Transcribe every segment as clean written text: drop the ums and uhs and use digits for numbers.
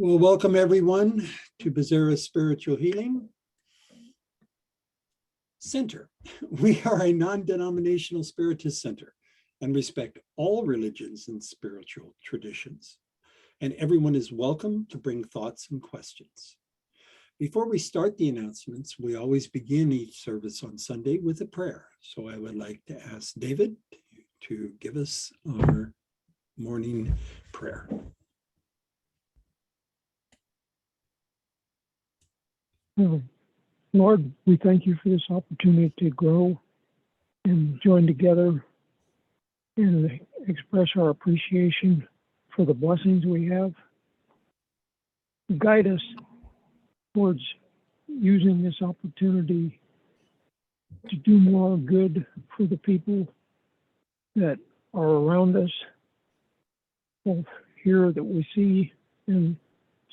Well, welcome everyone to Bezerra Spiritual Healing Center. We are a non-denominational Spiritist center and respect all religions and spiritual traditions. And everyone is welcome to bring thoughts and questions. Before we start the announcements, we always begin each service on Sunday with a prayer. So I would like to ask David to give us our morning prayer. Lord, we thank you for this opportunity to grow and join together and express our appreciation for the blessings we have. Guide us towards using this opportunity to do more good for the people that are around us, both here that we see and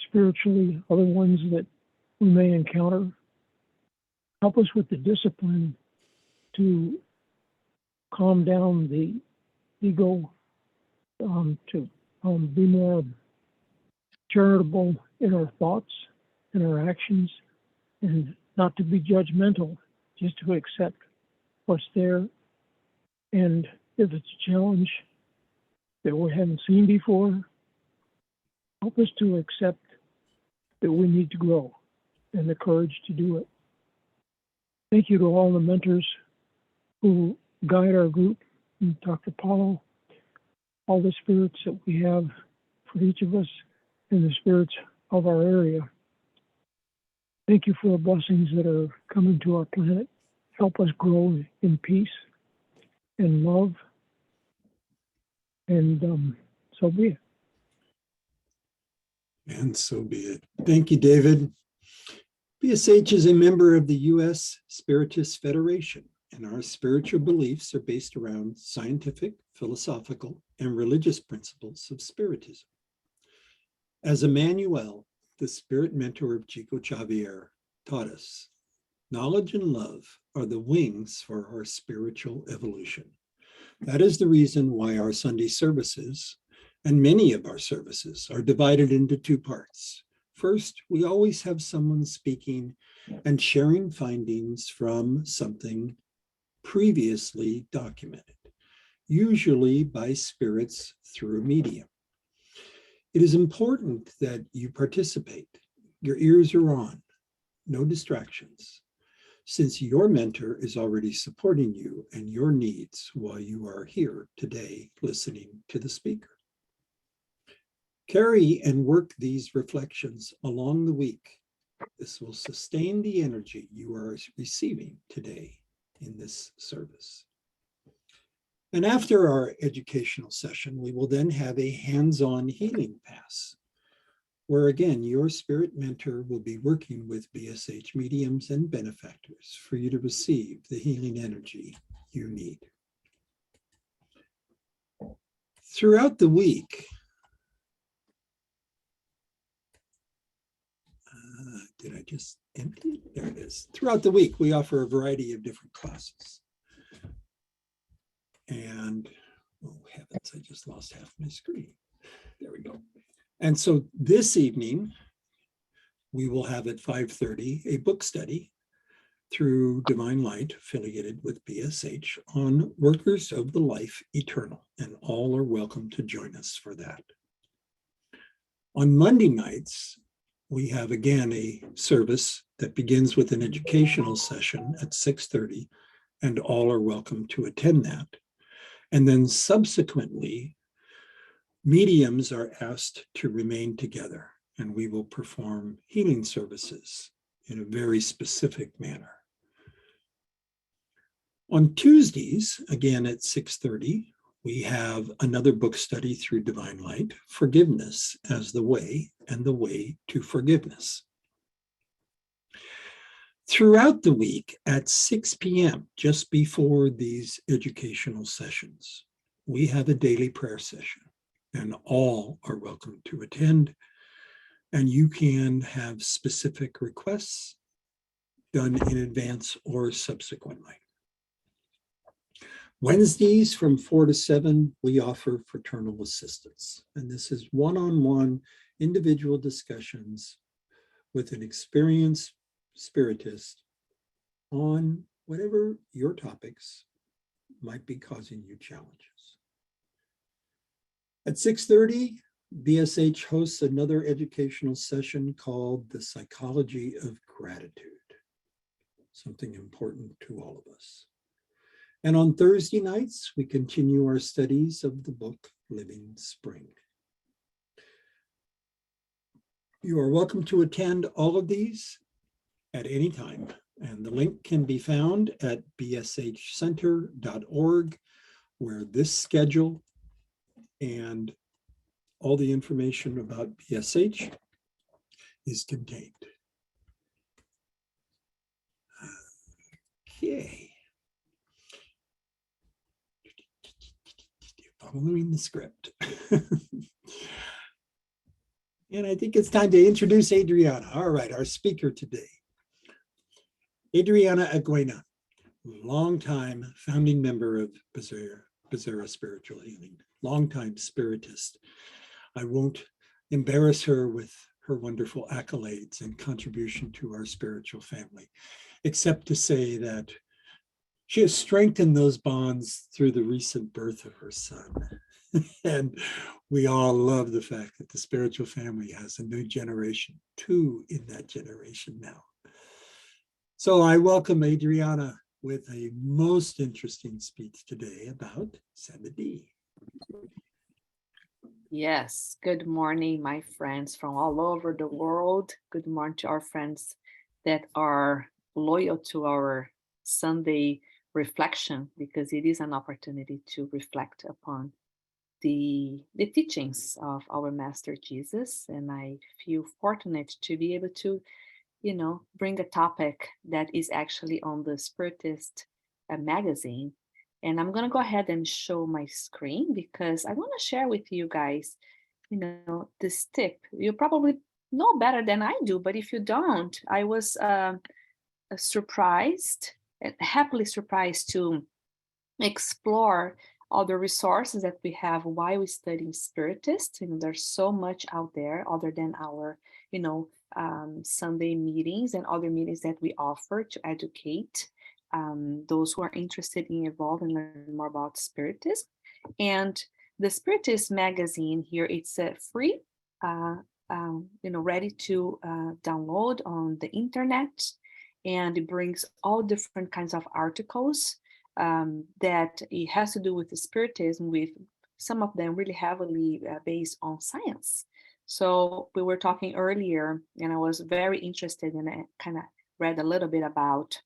spiritually other ones that we may encounter. Help us with the discipline to calm down the ego, to be more charitable in our thoughts and our actions, and not to be judgmental, just to accept what's there. And if it's a challenge that we haven't seen before, help us to accept that we need to grow and the courage to do it. Thank you to all the mentors who guide our group, and Dr. Paulo, all the spirits that we have for each of us, and the spirits of our area. Thank you for the blessings that are coming to our planet. Help us grow in peace and love, and so be it. And so be it. Thank you, David. BSH is a member of the U.S. Spiritist Federation, and our spiritual beliefs are based around scientific, philosophical, and religious principles of Spiritism. As Emmanuel, the spirit mentor of Chico Xavier, taught us, knowledge and love are the wings for our spiritual evolution. That is the reason why our Sunday services, and many of our services, are divided into two parts. First, we always have someone speaking and sharing findings from something previously documented, usually by spirits through a medium. It is important that you participate. Your ears are on, no distractions, since your mentor is already supporting you and your needs while you are here today listening to the speaker. Carry and work these reflections along the week. This will sustain the energy you are receiving today in this service. And after our educational session, we will then have a hands-on healing pass, where again, your spirit mentor will be working with BSH mediums and benefactors for you to receive the healing energy you need. Throughout the week, did I just empty it? There it is. Throughout the week, we offer a variety of different classes. And, oh heavens, I just lost half my screen. There we go. And so this evening, we will have at 5:30 a book study through Divine Light, affiliated with BSH, on Workers of the Life Eternal. And all are welcome to join us for that. On Monday nights, we have again a service that begins with an educational session at 6:30, and all are welcome to attend that. And then subsequently, mediums are asked to remain together, and we will perform healing services in a very specific manner. On Tuesdays, again at 6:30, we have another book study through Divine Light, Forgiveness as the Way and the Way to Forgiveness. Throughout the week at 6 p.m., just before these educational sessions, we have a daily prayer session, and all are welcome to attend. And you can have specific requests done in advance or subsequently. Wednesdays from 4 to 7, we offer fraternal assistance. And this is one-on-one individual discussions with an experienced spiritist on whatever your topics might be causing you challenges. At 6:30, BSH hosts another educational session called The Psychology of Gratitude, something important to all of us. And on Thursday nights, we continue our studies of the book Living Spring. You are welcome to attend all of these at any time, and the link can be found at bshcenter.org, where this schedule and all the information about BSH is contained. Okay. Following the script. And I think it's time to introduce Adriana. All right, our speaker today. Adriana Aguena, longtime founding member of Becerra Spiritual Healing, longtime spiritist. I won't embarrass her with her wonderful accolades and contribution to our spiritual family, except to say that she has strengthened those bonds through the recent birth of her son. And we all love the fact that the spiritual family has a new generation, two in that generation now. So I welcome Adriana with a most interesting speech today about Zebedee. Yes, good morning, my friends from all over the world. Good morning to our friends that are loyal to our Sunday reflection, because it is an opportunity to reflect upon the teachings of our Master Jesus. And I feel fortunate to be able to, bring a topic that is actually on the Spiritist Magazine. And I'm going to go ahead and show my screen because I want to share with you guys, this tip. You probably know better than I do, but if you don't, I was surprised and happily surprised to explore all the resources that we have while we study Spiritist. There's so much out there other than our, Sunday meetings and other meetings that we offer to educate those who are interested in evolve and learn more about Spiritism. And the Spiritist Magazine here, it's free, ready to download on the internet, and it brings all different kinds of articles that it has to do with the Spiritism, with some of them really heavily based on science. So we were talking earlier, and I was very interested, and I kind of read a little bit about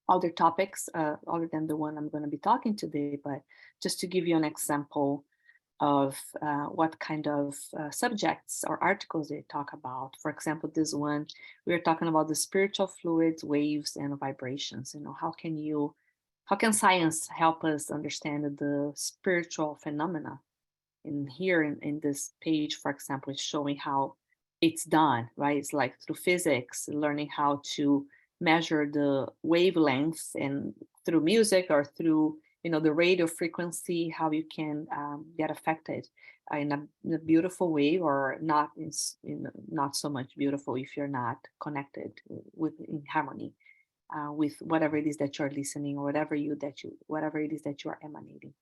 other topics other than the one I'm going to be talking today, but just to give you an example of what kind of subjects or articles they talk about. For example, this one, we are talking about the spiritual fluids, waves, and vibrations. How can science help us understand the spiritual phenomena? And here in this page, for example, it's showing how it's done, right? It's like through physics, learning how to measure the wavelengths, and through music or through, the radio frequency, how you can get affected in a beautiful way, or not not so much beautiful if you're not connected in harmony with whatever it is that you're listening, or whatever it is that you are emanating.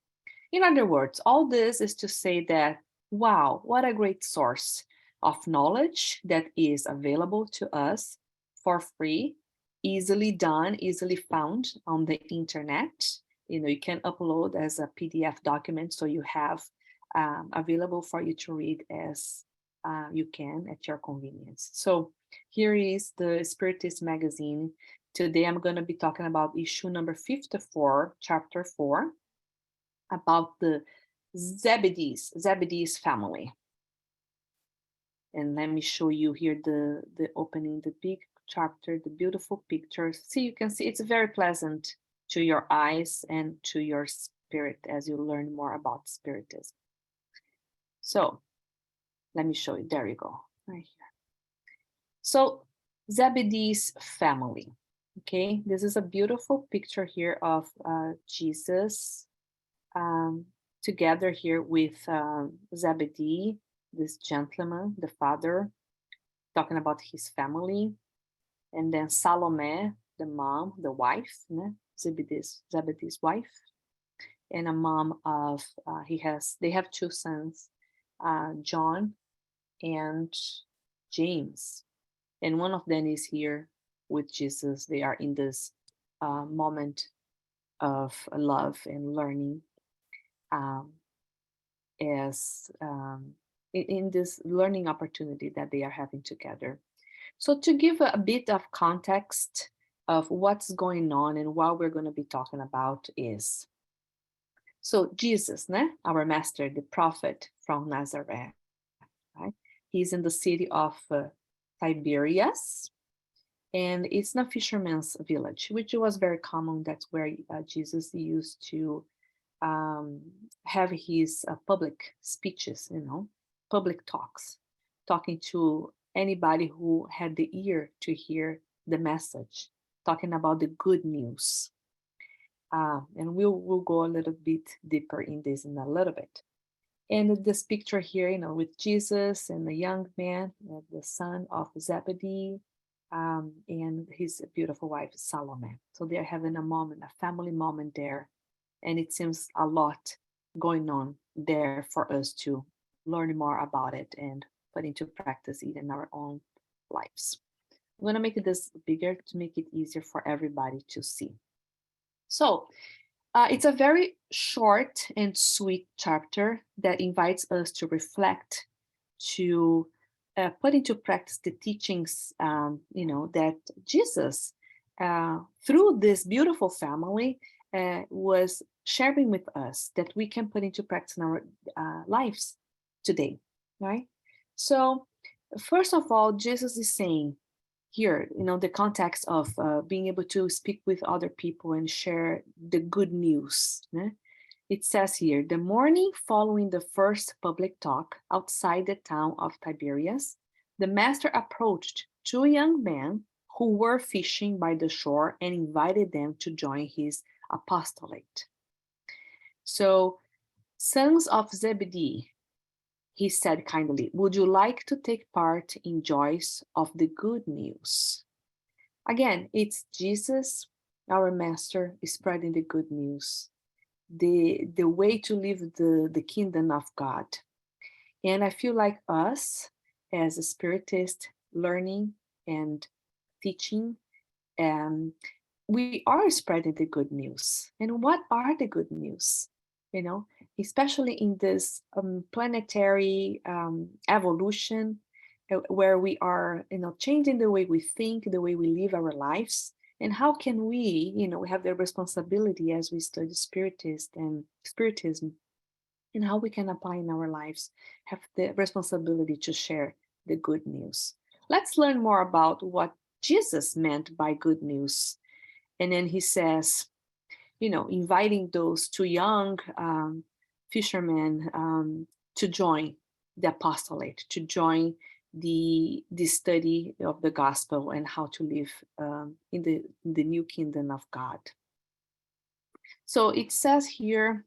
In other words, all this is to say that, wow, what a great source of knowledge that is available to us for free, easily done, easily found on the internet. You can upload as a PDF document, so you have available for you to read as you can at your convenience. So here is the Spiritist Magazine. Today I'm going to be talking about issue number 54, chapter 4, about the Zebedee's family. And let me show you here the opening, the big chapter, the beautiful pictures. See, you can see it's very pleasant to your eyes and to your spirit as you learn more about Spiritism. So let me show you. There you go, right here. So Zebedee's family. Okay, this is a beautiful picture here of Jesus together here with Zebedee, this gentleman, the father, talking about his family, and then Salome, the mom, the wife, né? Zebedee's wife, and a mom of they have two sons, John and James, and one of them is here with Jesus. They are in this moment of love and learning, um, as in this learning opportunity that they are having together. So to give a bit of context of what's going on and what we're going to be talking about is, so Jesus, né? Our master, the prophet from Nazareth, right? He's in the city of Tiberias, and it's a fisherman's village, which was very common. That's where Jesus used to have his public speeches, public talks, talking to anybody who had the ear to hear the message, talking about the good news. And we'll go a little bit deeper in this in a little bit. And this picture here, with Jesus and the young man, the son of Zebedee, and his beautiful wife, Salome. So they're having a moment, a family moment there. And it seems a lot going on there for us to learn more about it and put into practice it in our own lives. I'm going to make this bigger to make it easier for everybody to see. So it's a very short and sweet chapter that invites us to reflect, to put into practice the teachings, that Jesus, through this beautiful family, was sharing with us that we can put into practice in our lives today, right? So, first of all, Jesus is saying here, the context of being able to speak with other people and share the good news. Né? It says here, the morning following the first public talk outside the town of Tiberias, the master approached two young men who were fishing by the shore and invited them to join his apostolate. So, sons of Zebedee, he said kindly, would you like to take part in joys of the good news? Again, it's Jesus, our master, spreading the good news, the way to live the kingdom of God. And I feel like us, as a Spiritist, learning and teaching, we are spreading the good news. And what are the good news? Especially in this planetary evolution, where we are, changing the way we think, the way we live our lives. And how can we, we have the responsibility as we study Spiritism, and how we can apply in our lives, have the responsibility to share the good news. Let's learn more about what Jesus meant by good news. And then he says, inviting those two young fishermen to join the apostolate, to join the study of the gospel and how to live in the new kingdom of God. So it says here,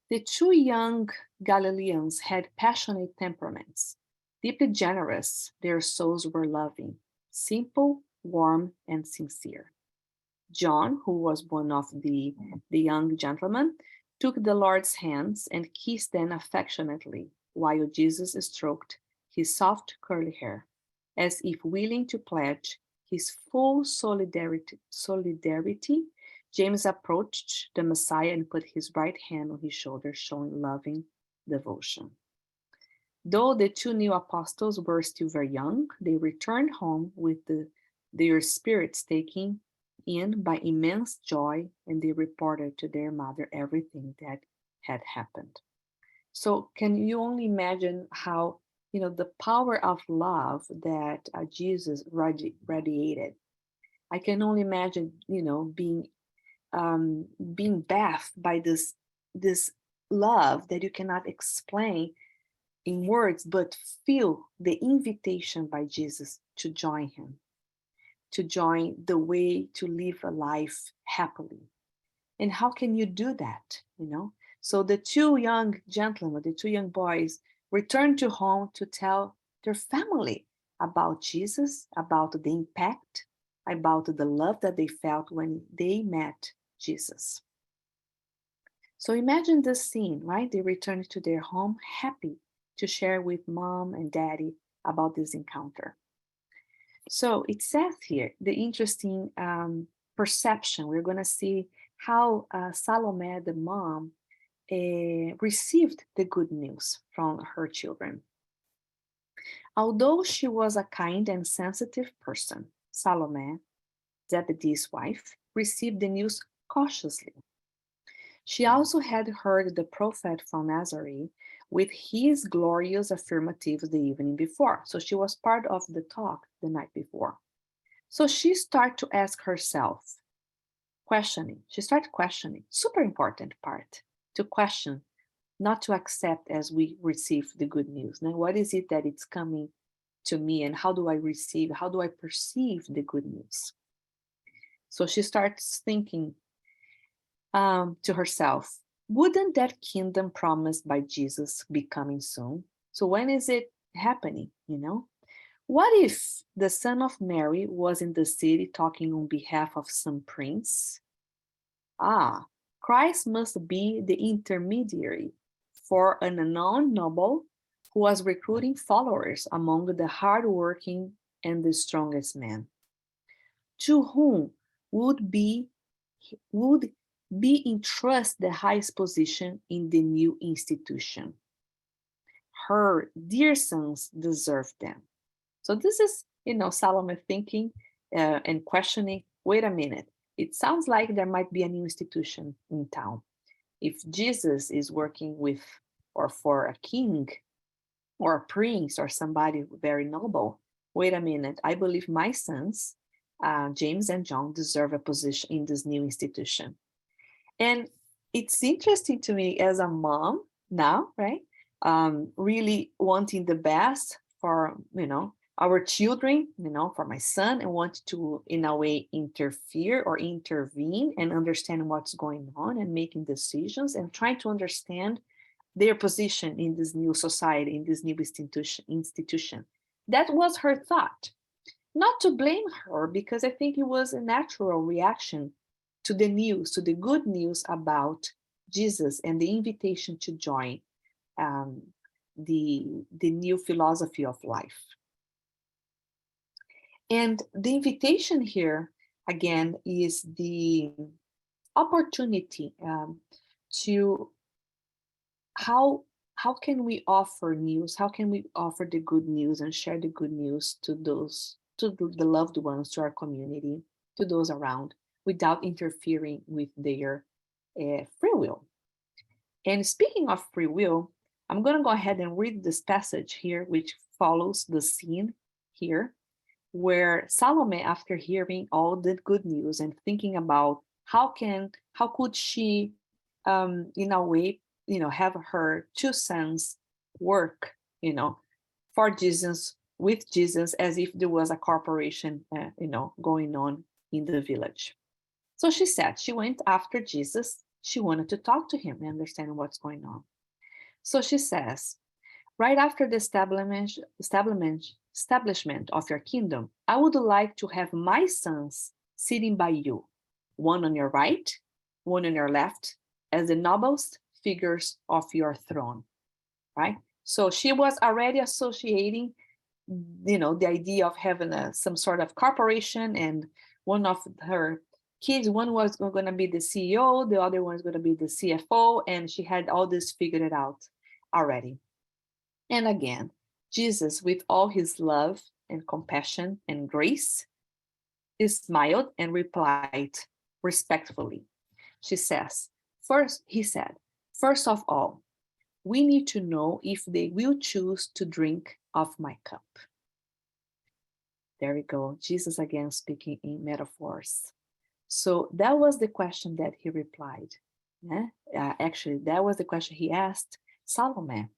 the two young Galileans had passionate temperaments, deeply generous. Their souls were loving, simple, warm, and sincere. John, who was one of the young gentlemen, took the Lord's hands and kissed them affectionately, while Jesus stroked his soft curly hair, as if willing to pledge his full solidarity. James approached the Messiah and put his right hand on his shoulder, showing loving devotion. Though the two new apostles were still very young, they returned home with their spirits taken in by immense joy, and they reported to their mother everything that had happened. So can you only imagine how, the power of love that Jesus radiated? I can only imagine, being bathed by this love that you cannot explain in words, but feel the invitation by Jesus to join him, to join the way to live a life happily. And how can you do that? So the two young gentlemen, the two young boys, returned to home to tell their family about Jesus, about the impact, about the love that they felt when they met Jesus. So imagine this scene, right? They returned to their home happy to share with mom and daddy about this encounter. So it says here the interesting perception. We're going to see how Salome, the mom, received the good news from her children. Although she was a kind and sensitive person, Salome, Zebedee's wife, received the news cautiously. She also had heard the prophet from Nazareth with his glorious affirmatives the evening before. So she was part of the talk the night before. So she started to ask herself, questioning. She started questioning. Super important part, to question, not to accept as we receive the good news. Now, what is it that it's coming to me, and how do I receive, how do I perceive the good news? So she starts thinking to herself, wouldn't that kingdom promised by Jesus be coming soon? So when is it happening, you know? What if the son of Mary was in the city talking on behalf of some prince? Ah, Christ must be the intermediary for an unknown noble who was recruiting followers among the hardworking and the strongest men. To whom would be entrust the highest position in the new institution. Her dear sons deserve them. So this is, Salome thinking and questioning, wait a minute, it sounds like there might be a new institution in town. If Jesus is working with or for a king or a prince or somebody very noble, wait a minute, I believe my sons, James and John, deserve a position in this new institution. And it's interesting to me as a mom now, right? Really wanting the best for, our children, for my son, and want to, in a way, interfere or intervene and understand what's going on and making decisions and trying to understand their position in this new society, in this new institution. That was her thought. Not to blame her, because I think it was a natural reaction to the news, to the good news about Jesus and the invitation to join the new philosophy of life. And the invitation here, again, is the opportunity to how can we offer news? How can we offer the good news and share the good news to those, to the loved ones, to our community, to those around, without interfering with their free will? And speaking of free will, I'm going to go ahead and read this passage here, which follows the scene here, where Salome, after hearing all the good news and thinking about how could she, in a way, have her two sons work, for Jesus, with Jesus, as if there was a corporation, going on in the village. So she said she went after Jesus. She wanted to talk to him and understand what's going on. So she says, right after the establishment of your kingdom, I would like to have my sons sitting by you, one on your right, one on your left, as the noblest figures of your throne, right? So she was already associating, the idea of having some sort of corporation, and one of her kids, one was going to be the CEO, the other one is going to be the CFO, and she had all this figured out already. And again, Jesus, with all his love and compassion and grace, smiled and replied respectfully. He said, first of all, we need to know if they will choose to drink of my cup. There we go. Jesus again speaking in metaphors. So that was the question that he replied. Actually, that was the question he asked Salome.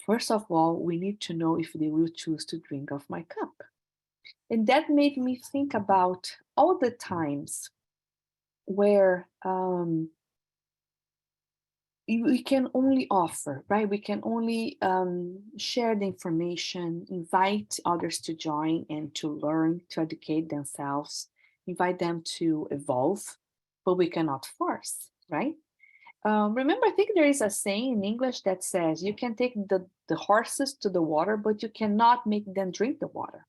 First of all, we need to know if they will choose to drink of my cup. And that made me think about all the times where we can only offer, right? We can only share the information, invite others to join and to learn, to educate themselves, invite them to evolve, but we cannot force, right? Remember, I think there is a saying in English that says you can take the horses to the water, but you cannot make them drink the water.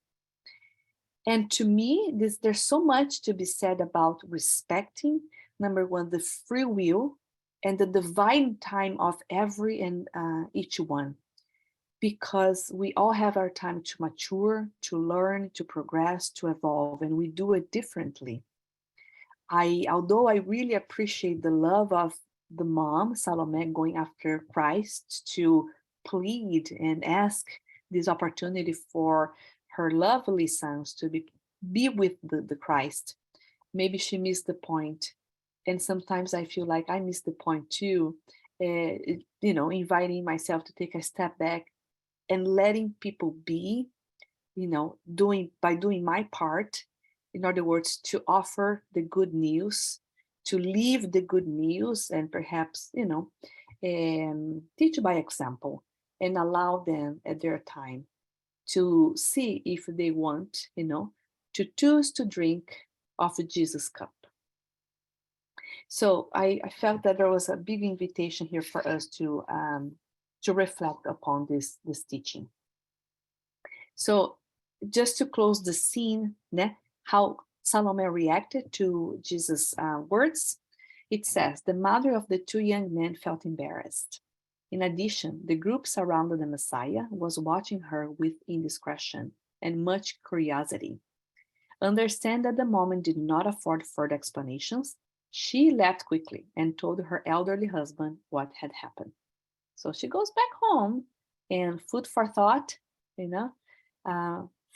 And to me, there's so much to be said about respecting, number one, the free will and the divine time of every and each one, because we all have our time to mature, to learn, to progress, to evolve, and we do it differently. Although I really appreciate the love of the mom, Salome, going after Christ to plead and ask this opportunity for her lovely sons to be with the Christ. Maybe she missed the point. And sometimes I feel like I missed the point too. Inviting myself to take a step back and letting people be, doing my part, in other words, to offer the good news, to live the good news, and perhaps, teach by example and allow them at their time to see if they want, to choose to drink of Jesus' cup. So I felt that there was a big invitation here for us to reflect upon this teaching. So just to close the scene, how Salome reacted to Jesus' words, it says, the mother of the two young men felt embarrassed. In addition, the group surrounding the Messiah was watching her with indiscretion and much curiosity. Understand that the moment did not afford further explanations. She left quickly and told her elderly husband what had happened. So she goes back home, and food for thought,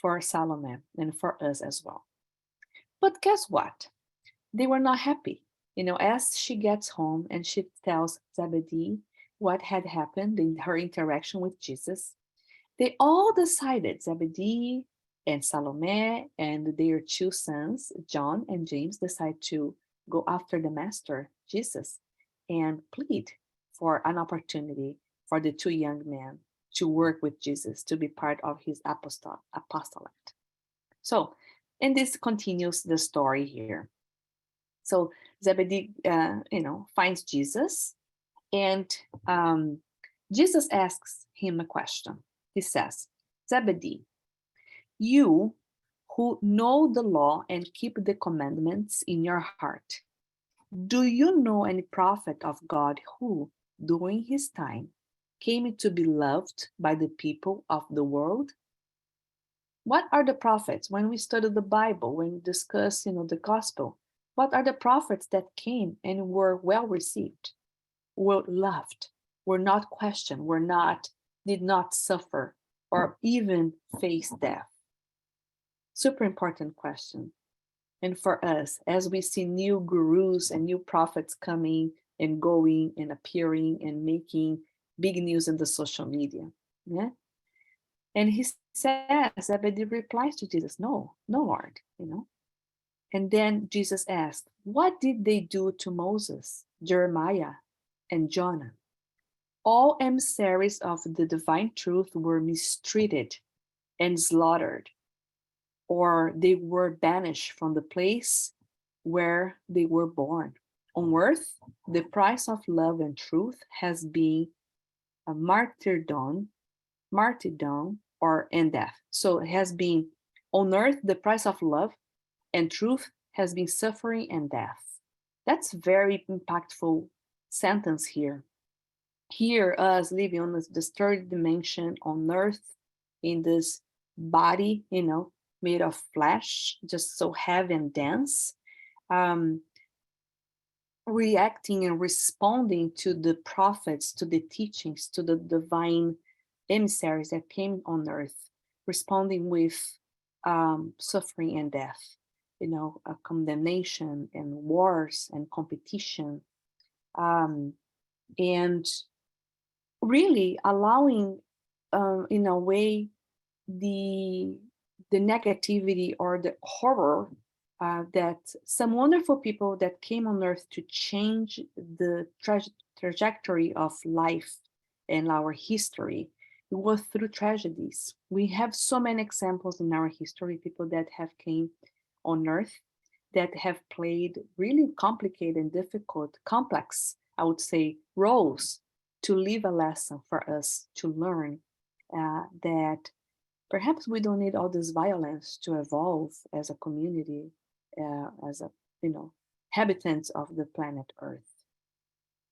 for Salome and for us as well. But guess what? They were not happy. As she gets home and she tells Zebedee what had happened in her interaction with Jesus, they all decided, Zebedee and Salome and their two sons, John and James, decide to go after the master, Jesus, and plead for an opportunity for the two young men to work with Jesus, to be part of his apostolate. So, and this continues the story here. So Zebedee, finds Jesus, and Jesus asks him a question. He says, Zebedee, you who know the law and keep the commandments in your heart, do you know any prophet of God who, during his time, came to be loved by the people of the world? What are the prophets? When we study the Bible, when we discuss, the gospel, what are the prophets that came and were well received, were loved, were not questioned, did not suffer, or even face death? Super important question. And for us, as we see new gurus and new prophets coming and going and appearing and making big news in the social media, yeah. And he says, Zebedee replies to Jesus, no, Lord, And then Jesus asked, what did they do to Moses, Jeremiah, and Jonah? All emissaries of the divine truth were mistreated and slaughtered, or they were banished from the place where they were born. On earth, the price of love and truth has been a martyrdom, and death. So it has been on earth, the price of love and truth has been suffering and death. That's very impactful sentence here. Here, us living on this third dimension on earth, in this body, made of flesh, just so heavy and dense, reacting and responding to the prophets, to the teachings, to the divine emissaries that came on earth, responding with suffering and death, a condemnation and wars and competition, and really allowing, in a way, the negativity or the horror that some wonderful people that came on earth to change the trajectory of life and our history, it was through tragedies. We have so many examples in our history, people that have came on earth that have played really complicated and difficult, complex, I would say, roles to leave a lesson for us to learn that perhaps we don't need all this violence to evolve as a community, as a, habitants of the planet Earth.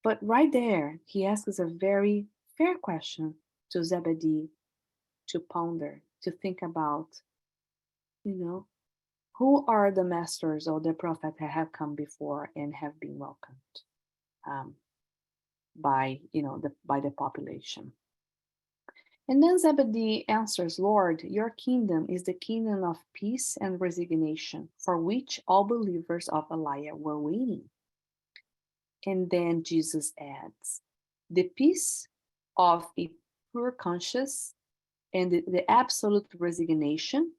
But right there, he asks a very fair question to Zebedee to ponder, to think about, who are the masters or the prophets that have come before and have been welcomed by the population. And then Zebedee answers, Lord, your kingdom is the kingdom of peace and resignation, for which all believers of Elijah were waiting. And then Jesus adds, the peace of a pure conscience and the absolute resignation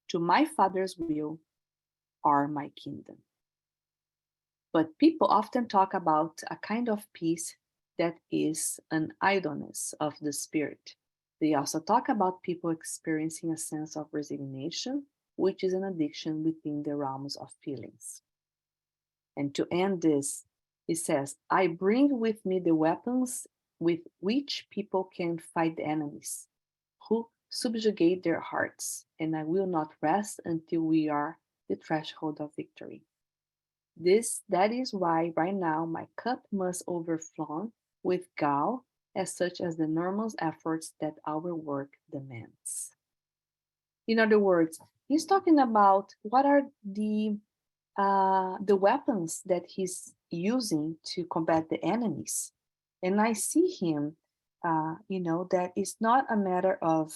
to my Father's will are my kingdom. But people often talk about a kind of peace that is an idleness of the spirit. They also talk about people experiencing a sense of resignation, which is an addiction within the realms of feelings. And to end this, he says, I bring with me the weapons with which people can fight the enemies, who subjugate their hearts, and I will not rest until we are the threshold of victory. That is why right now my cup must overflow with gall, as such as the normal efforts that our work demands. In other words, he's talking about what are the weapons that he's using to combat the enemies. And I see him, that it's not a matter of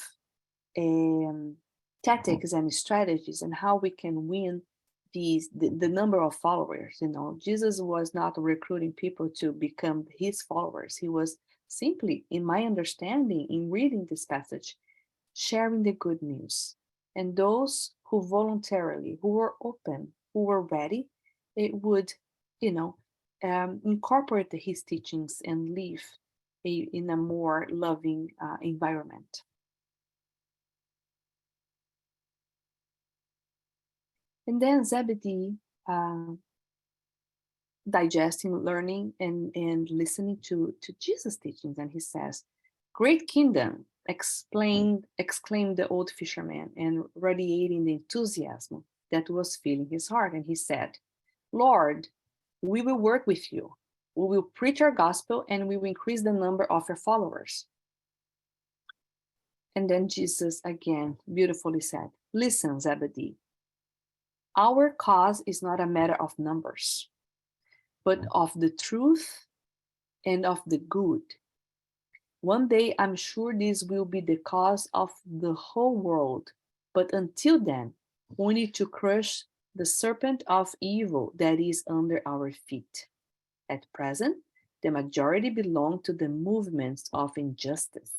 tactics and strategies and how we can win the number of followers. Jesus was not recruiting people to become his followers. He was simply, in my understanding, in reading this passage, sharing the good news. And those who voluntarily, who were open, who were ready, it would, incorporate his teachings and live in a more loving environment. And then Zebedee, digesting, learning, and listening to Jesus' teachings, and he says, "Great kingdom!" exclaimed the old fisherman, and radiating the enthusiasm that was filling his heart. And he said, "Lord, we will work with you. We will preach our gospel, and we will increase the number of your followers." And then Jesus again beautifully said, "Listen, Zebedee, our cause is not a matter of numbers, but of the truth and of the good. One day, I'm sure this will be the cause of the whole world. But until then, we need to crush the serpent of evil that is under our feet. At present, the majority belong to the movements of injustice.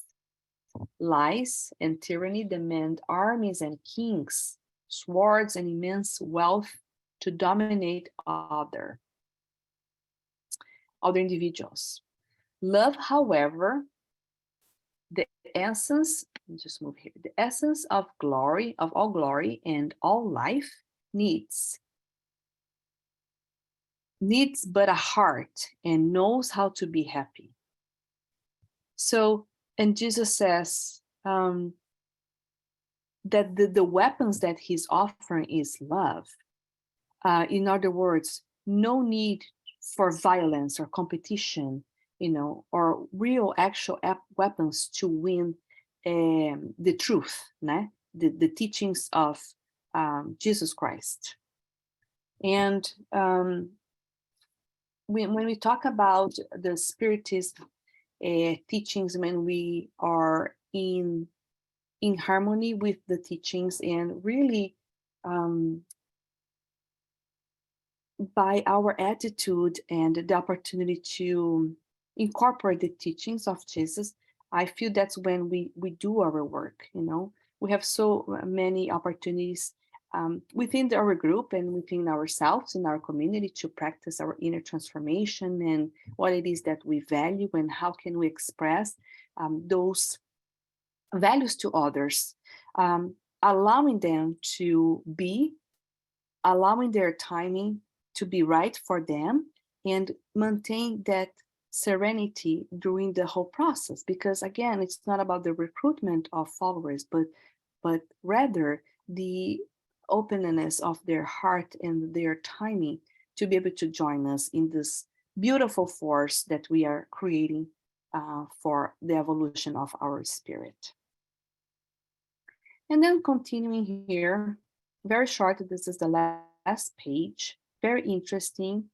Lies and tyranny demand armies and kings, swords and immense wealth to dominate other individuals. Love, however, the essence of glory, of all glory and all life, needs but a heart and knows how to be happy. So, and Jesus says that the weapons that he's offering is love. In other words, no need for violence or competition, or real actual weapons to win the truth, the teachings of Jesus Christ. And when we talk about the Spiritist teachings, when we are in harmony with the teachings and really by our attitude and the opportunity to incorporate the teachings of Jesus, I feel that's when we do our work. We have so many opportunities within our group and within ourselves in our community to practice our inner transformation and what it is that we value and how can we express those values to others, allowing them to be, allowing their timing to be right for them, and maintain that serenity during the whole process. Because again, it's not about the recruitment of followers, but rather the openness of their heart and their timing to be able to join us in this beautiful force that we are creating for the evolution of our spirit. And then continuing here, very short, this is the last page, very interesting.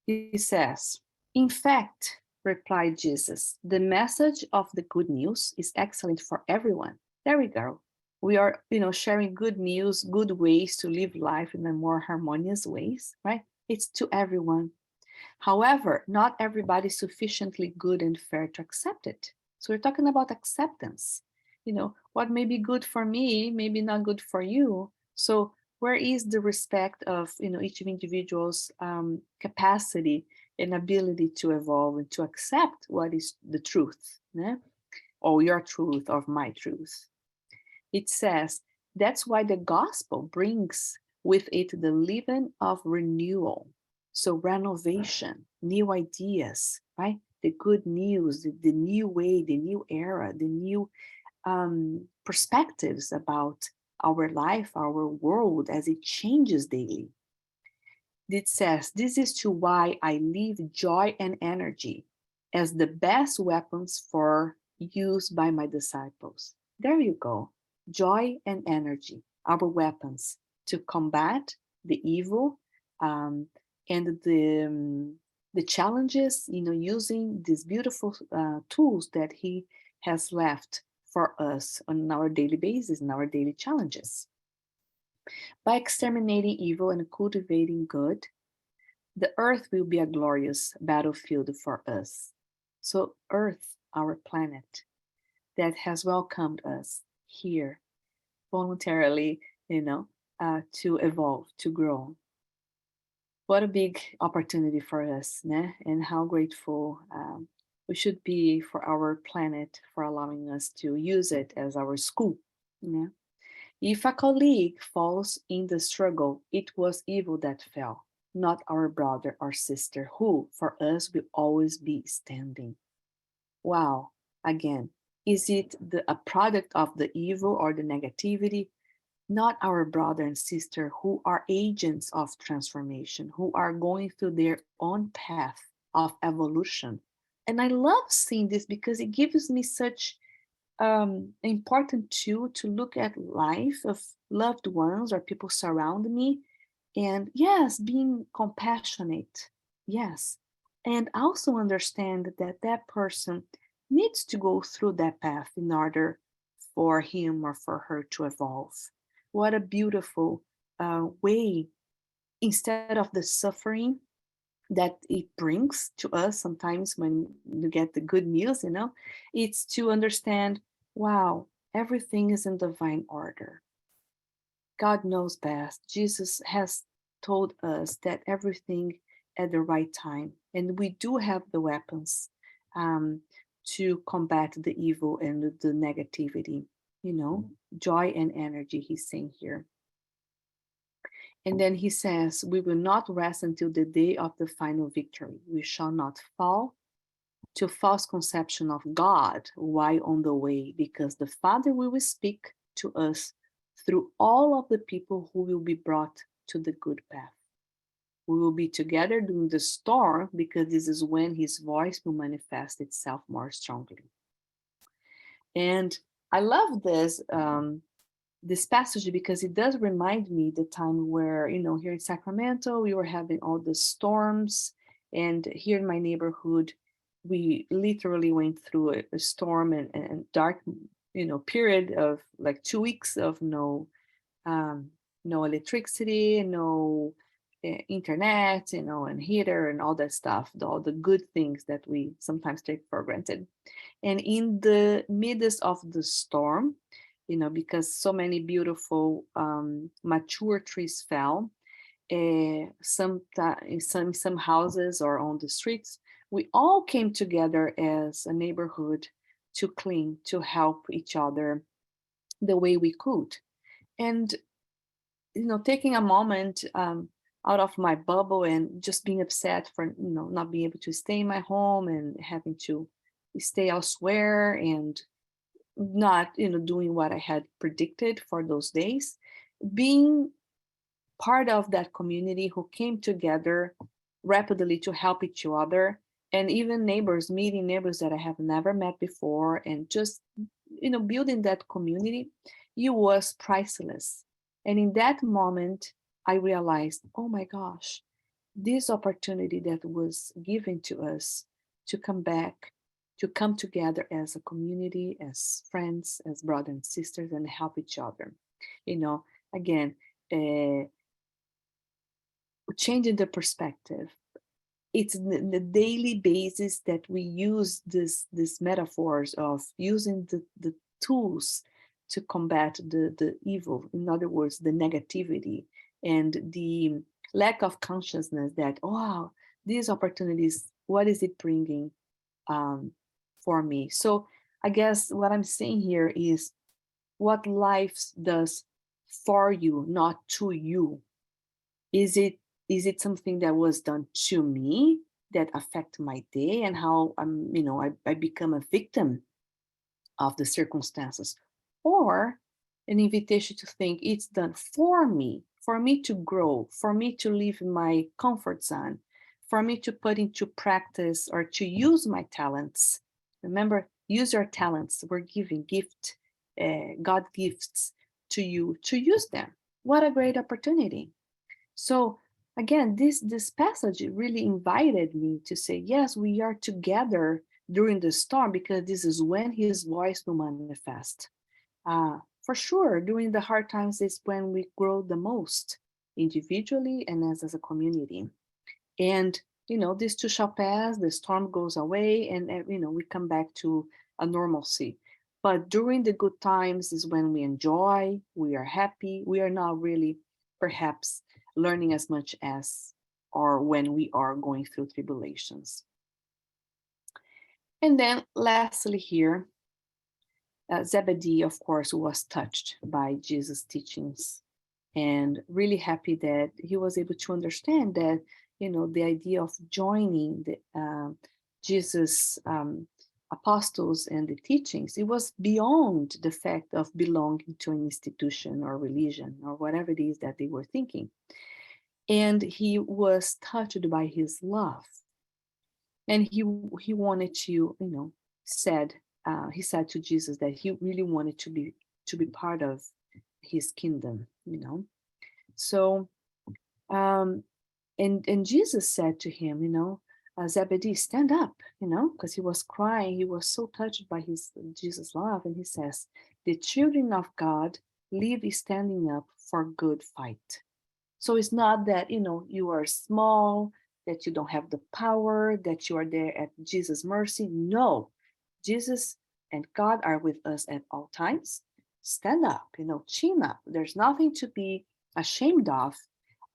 He says, in fact, replied Jesus, the message of the good news is excellent for everyone. There we go. We are, sharing good news, good ways to live life in a more harmonious ways, right? It's to everyone. However, not everybody is sufficiently good and fair to accept it. So we're talking about acceptance. What may be good for me, may be not good for you. So where is the respect of, each individual's capacity and ability to evolve and to accept what is the truth, or your truth or my truth? It says, that's why the gospel brings with it the leaven of renewal. So renovation, new ideas, right? The good news, the new way, the new era, the new perspectives about our life, our world as it changes daily. It says, this is to why I leave joy and energy as the best weapons for use by my disciples. There you go. Joy and energy, our weapons to combat the evil and the challenges, using these beautiful tools that he has left for us on our daily basis, in our daily challenges. By exterminating evil and cultivating good, the earth will be a glorious battlefield for us. So Earth, our planet, that has welcomed us here voluntarily, to evolve, to grow. What a big opportunity for us, né? And how grateful we should be for our planet for allowing us to use it as our school. If a colleague falls in the struggle, it was evil that fell, not our brother or sister, who for us will always be standing. Wow, again, is it a product of the evil or the negativity? Not our brother and sister who are agents of transformation, who are going through their own path of evolution. And I love seeing this because it gives me such important tool to look at life of loved ones or people surround me. And yes, being compassionate, yes. And also understand that that person needs to go through that path in order for him or for her to evolve. What a beautiful way, instead of the suffering that it brings to us sometimes when you get the good news, it's to understand, wow, everything is in divine order. God knows best. Jesus has told us that everything at the right time, and we do have the weapons to combat the evil and the negativity, joy and energy, he's saying here. And then he says, we will not rest until the day of the final victory. We shall not fall to false conception of God while on the way, because the Father will speak to us through all of the people who will be brought to the good path. We will be together during the storm, because this is when his voice will manifest itself more strongly. And I love this passage because it does remind me the time where, here in Sacramento, we were having all the storms. And here in my neighborhood, we literally went through a storm and dark, period of like 2 weeks of no electricity, no internet, and heater and all that stuff, all the good things that we sometimes take for granted. And in the midst of the storm, because so many beautiful mature trees fell. Some houses or on the streets, we all came together as a neighborhood to clean, to help each other the way we could. And taking a moment out of my bubble and just being upset for not being able to stay in my home and having to stay elsewhere and not doing what I had predicted for those days, being part of that community who came together rapidly to help each other, and even neighbors, meeting neighbors that I have never met before, and just building that community, it was priceless. And in that moment I realized, oh my gosh, this opportunity that was given to us to come back, to come together as a community, as friends, as brothers and sisters, and help each other. Again, uh, changing the perspective. It's the daily basis that we use these metaphors of using the tools to combat the evil. In other words, the negativity and the lack of consciousness that, wow, these opportunities, what is it bringing for me? So I guess what I'm saying here is what life does for you, not to you. Is it something that was done to me that affect my day and how I become a victim of the circumstances, or an invitation to think it's done for me to grow, for me to live in my comfort zone, for me to put into practice or to use my talents. Remember, use your talents. We're giving gift, God gifts to you to use them. What a great opportunity. So again, this passage really invited me to say, yes, we are together during the storm, because this is when his voice will manifest. For sure, during the hard times is when we grow the most, individually and as a community. And this too shall pass, the storm goes away, and we come back to a normalcy. But during the good times is when we enjoy, we are happy, we are not really perhaps learning as much as or when we are going through tribulations. And then lastly here, Zebedee, of course, was touched by Jesus' teachings and really happy that he was able to understand that, the idea of joining the Jesus' apostles and the teachings, it was beyond the fact of belonging to an institution or religion or whatever it is that they were thinking. And he was touched by his love. And he wanted to, he said to Jesus that he really wanted to be part of his kingdom, So, and Jesus said to him, Zebedee, stand up, because he was crying. He was so touched by Jesus' love. And he says, the children of God live standing up for good fight. So it's not that, you are small, that you don't have the power, that you are there at Jesus' mercy. No, Jesus and God are with us at all times. Stand up, chin up. There's nothing to be ashamed of.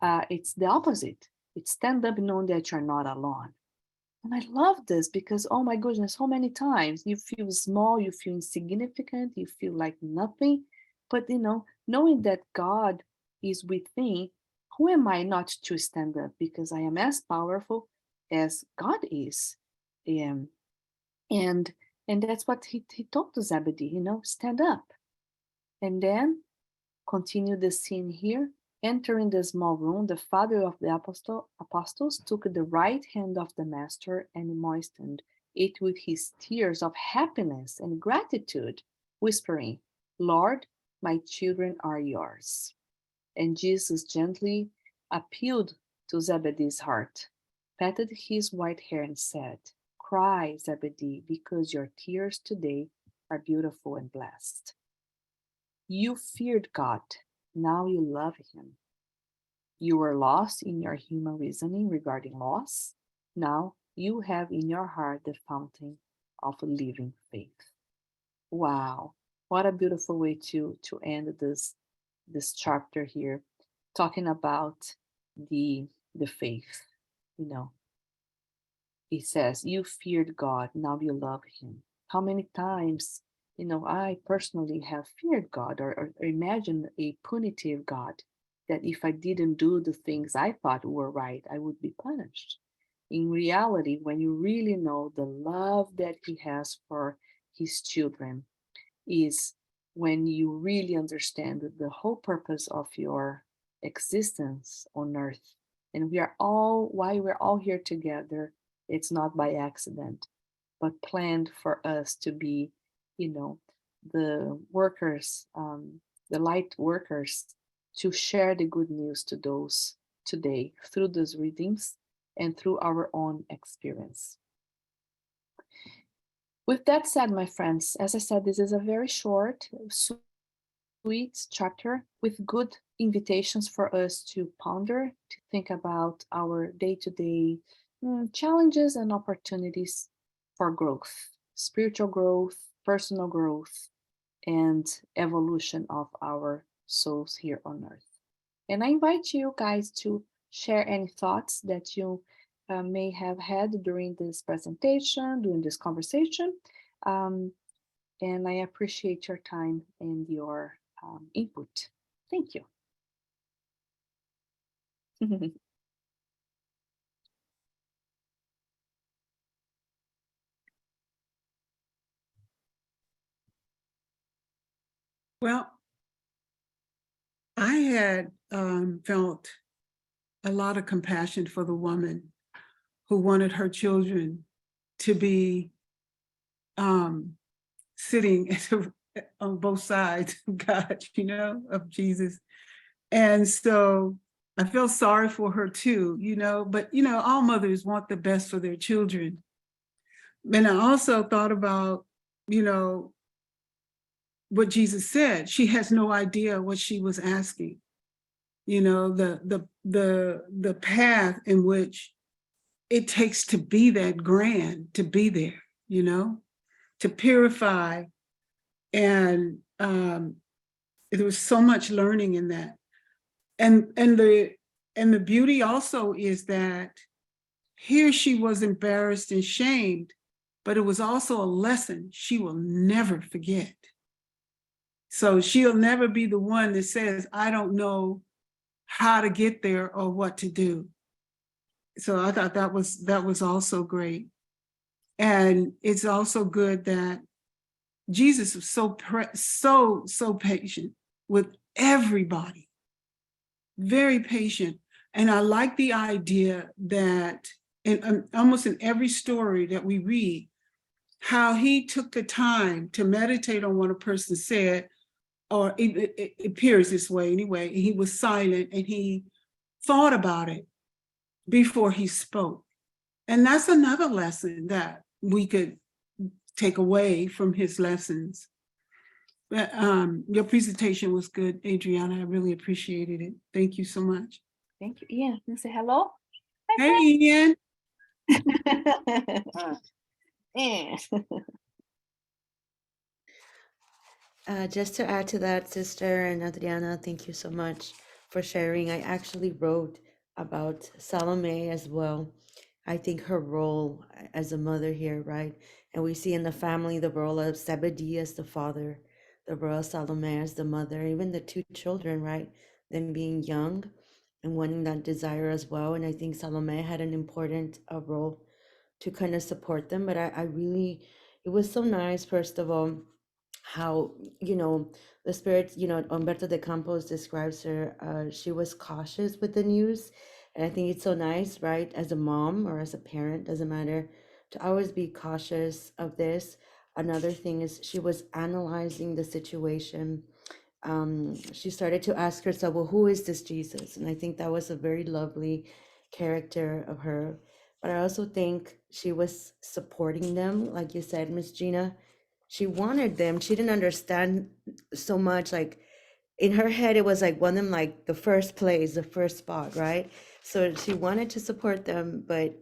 It's the opposite. It's stand up knowing that you're not alone. And I love this because, oh my goodness, so many times you feel small, you feel insignificant, you feel like nothing. But, knowing that God is within, who am I not to stand up? Because I am as powerful as God is. And that's what he told to Zebedee, stand up. And then continue the scene here. Entering the small room, the father of the apostles took the right hand of the master and moistened it with his tears of happiness and gratitude, whispering, Lord, my children are yours. And Jesus gently appealed to Zebedee's heart, patted his white hair and said, Cry, Zebedee, because your tears today are beautiful and blessed. You feared God, now you love him. You were lost in your human reasoning regarding loss. Now you have in your heart the fountain of living faith. Wow, what a beautiful way to end this chapter here, talking about the faith. You know, he says, "You feared God, now you love Him." How many times, I personally have feared God, or imagined a punitive God, that if I didn't do the things I thought were right, I would be punished. In reality, when you really know the love that He has for His children, is when you really understand the whole purpose of your existence on earth. And why we're all here together, it's not by accident, but planned for us to be, the workers, the light workers, to share the good news to those today through those readings and through our own experience. With that said, my friends, as I said, this is a very short, sweet chapter with good invitations for us to ponder, to think about our day-to-day challenges and opportunities for growth, spiritual growth, personal growth, and evolution of our souls here on earth. And I invite you guys to share any thoughts that you may have had during this presentation, during this conversation. And I appreciate your time and your input. Thank you. Well, I had felt a lot of compassion for the woman who wanted her children to be sitting on both sides of God, of Jesus. And so I felt sorry for her too, but all mothers want the best for their children. And I also thought about, what Jesus said. She has no idea what she was asking. The path in which it takes to be that grand, to be there, to purify. And there was so much learning in that. And the beauty also is that here she was embarrassed and shamed, but it was also a lesson she will never forget. So she'll never be the one that says, I don't know how to get there or what to do. So I thought that was also great. And it's also good that Jesus was so patient with everybody, very patient. And I like the idea that almost in every story that we read, how he took the time to meditate on what a person said, or it appears this way anyway. He was silent and he thought about it before he spoke. And that's another lesson that we could take away from his lessons. But your presentation was good, Adriana. I really appreciated it. Thank you so much. Thank you. Ian, can you say hello? Hey, Ian. Just to add to that, Sister and Adriana, thank you so much for sharing. I actually wrote about Salome as well. I think her role as a mother here, right? And we see in the family the role of Zebedee as the father, the role of Salome as the mother, even the two children, right? Them being young and wanting that desire as well. And I think Salome had an important role to kind of support them. But I really, it was so nice, first of all, how the spirit, Humberto de Campos describes her, she was cautious with the news. And I think it's so nice, right, as a mom or as a parent, doesn't matter, to always be cautious of this. Another thing is she was analyzing the situation. She started to ask herself, well, who is this Jesus? And I think that was a very lovely character of her. But I also think she was supporting them, like you said, Miss Gina. She wanted them. She didn't understand so much. Like in her head, it was like one of them, like the first place, the first spot, right? So she wanted to support them. But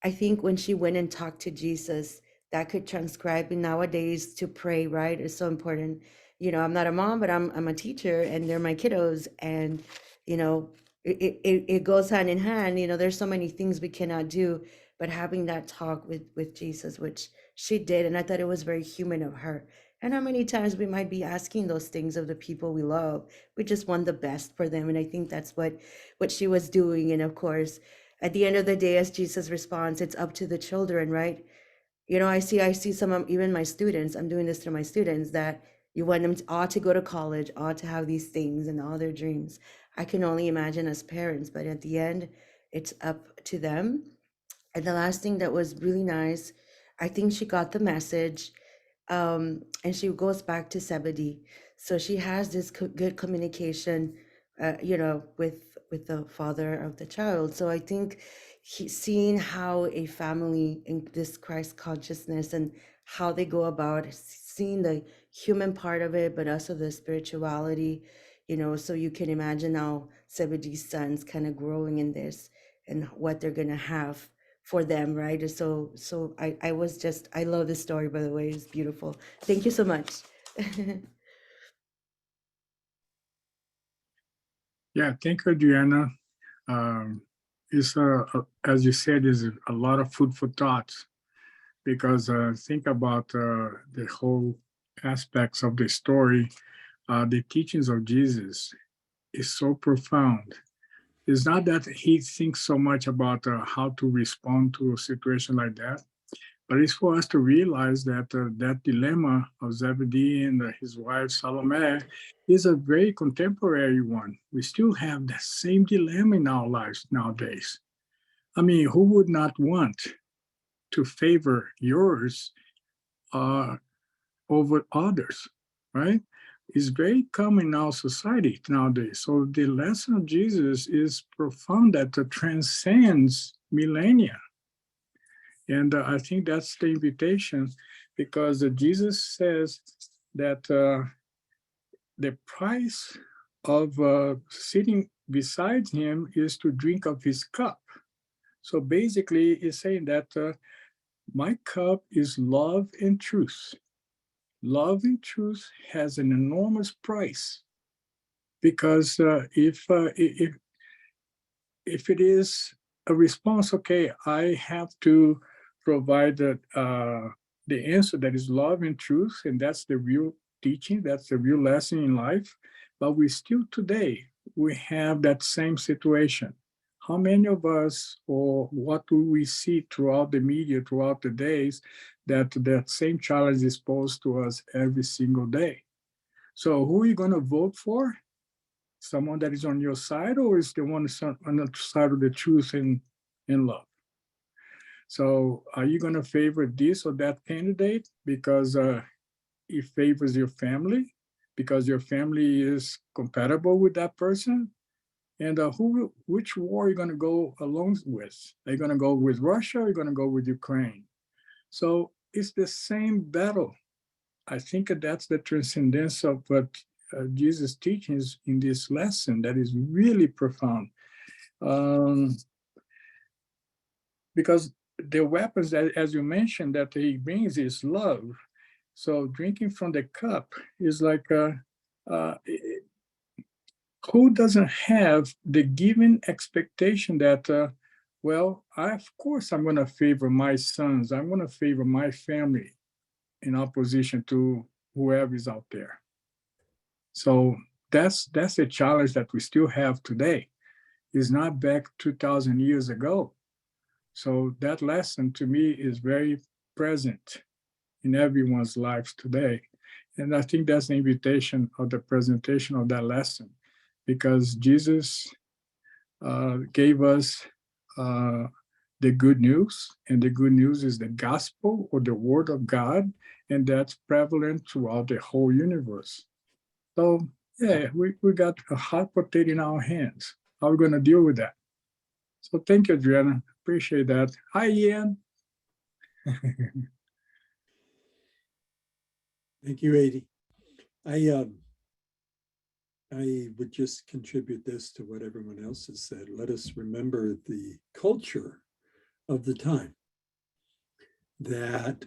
I think when she went and talked to Jesus, that could transcribe in nowadays to pray, right? It's so important. You know, I'm not a mom, but I'm a teacher and they're my kiddos. And, you know, it goes hand in hand. You know, there's so many things we cannot do, but having that talk with Jesus, which she did. And I thought it was very human of her. And how many times we might be asking those things of the people we love. We just want the best for them. And I think that's what she was doing. And of course, at the end of the day, as Jesus responds, it's up to the children, right? You know, I see some of even my students, I'm doing this to my students, that you want them to, all to go to college, all to have these things and all their dreams. I can only imagine as parents, but at the end, it's up to them. And the last thing that was really nice, I think she got the message, and she goes back to Zebedee. So she has this good communication, you know, with the father of the child. So I think seeing how a family in this Christ consciousness and how they go about seeing the human part of it, but also the spirituality, you know, so you can imagine how Zebedee's sons kind of growing in this and what they're gonna have for them, right? So I was just, I love this story, by the way. It's beautiful. Thank you so much. Yeah, thank you, Adriana. It's as you said, is a lot of food for thought, because think about the whole aspects of the story. The teachings of Jesus is so profound. It's not that he thinks so much about how to respond to a situation like that, but it's for us to realize that that dilemma of Zebedee and his wife Salome is a very contemporary one. We still have the same dilemma in our lives nowadays. I mean, who would not want to favor yours over others, right? It's very common in our society nowadays. So the lesson of Jesus is profound, that transcends millennia. And I think that's the invitation, because Jesus says that the price of sitting beside him is to drink of his cup. So basically, he's saying that my cup is love and truth. Love and truth has an enormous price, because if it is a response, okay, I have to provide the answer that is love and truth, and that's the real teaching, that's the real lesson in life. But we still today, we have that same situation. How many of us, or what do we see throughout the media, throughout the days, that same challenge is posed to us every single day? So who are you going to vote for? Someone that is on your side, or is the one on the side of the truth and love? So are you going to favor this or that candidate because it favors your family, because your family is compatible with that person? And which war are you going to go along with? Are you going to go with Russia, or are you going to go with Ukraine? So it's the same battle. I think that's the transcendence of what Jesus teaches in this lesson that is really profound. Because the weapons, that, as you mentioned, that he brings is love. So drinking from the cup is like, who doesn't have the given expectation that, well, of course I'm going to favor my sons, I'm going to favor my family in opposition to whoever is out there. So that's a challenge that we still have today. It's not back 2,000 years ago. So that lesson to me is very present in everyone's lives today. And I think that's the invitation of the presentation of that lesson, because Jesus gave us the good news, and the good news is the gospel, or the word of God, and that's prevalent throughout the whole universe. So yeah, we got a hot potato in our hands. How are we going to deal with that? So thank you, Adriana. Appreciate that. Hi, Ian. Thank you, Adi. I would just contribute this to what everyone else has said. Let us remember the culture of the time. that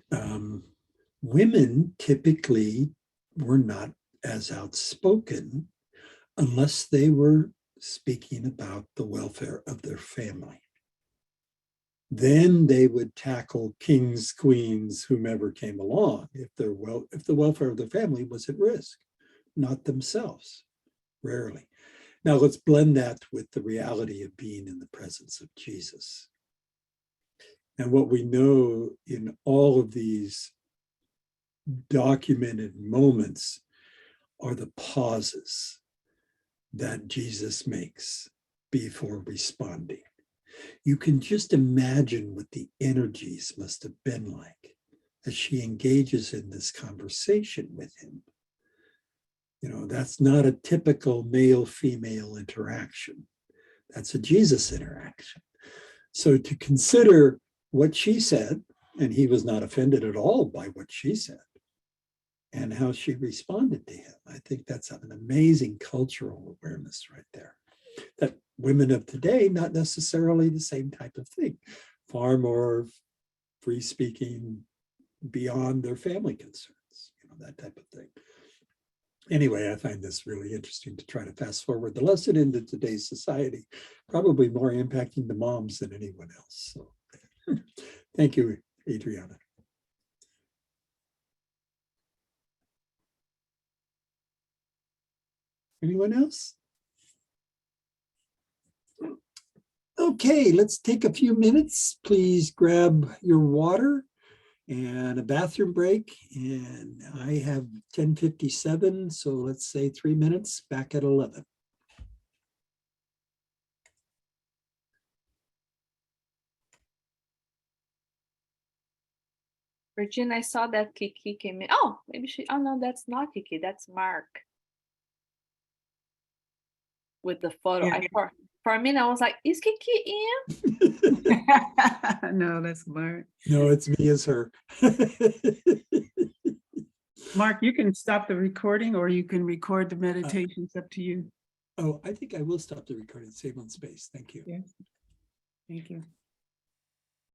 women typically were not as outspoken unless they were speaking about the welfare of their family. Then they would tackle kings, queens, whomever came along if the welfare of the family was at risk, not themselves, rarely. Now let's blend that with the reality of being in the presence of Jesus. And what we know in all of these documented moments are the pauses that Jesus makes before responding. You can just imagine what the energies must have been like as she engages in this conversation with him. You know, that's not a typical male-female interaction. That's a Jesus interaction. So to consider what she said, and he was not offended at all by what she said, and how she responded to him, I think that's an amazing cultural awareness right there. That women of today, not necessarily the same type of thing, far more free speaking beyond their family concerns, you know, that type of thing. Anyway, I find this really interesting to try to fast forward the lesson into today's society, probably more impacting the moms than anyone else. So thank you, Adriana. Anyone else? Okay, let's take a few minutes. Please grab your water and a bathroom break. And I have 10:57, so let's say 3 minutes, back at 11. Regina, I saw that Kiki came in. Oh, maybe she, oh no, that's not Kiki, that's Mark. With the photo. Yeah. For a minute, I was like, is Kiki in? No, that's Mark. No, it's me as her. Mark, you can stop the recording or you can record the meditation. It's up to you. Oh, I think I will stop the recording, save on space. Thank you. Yes. Thank you.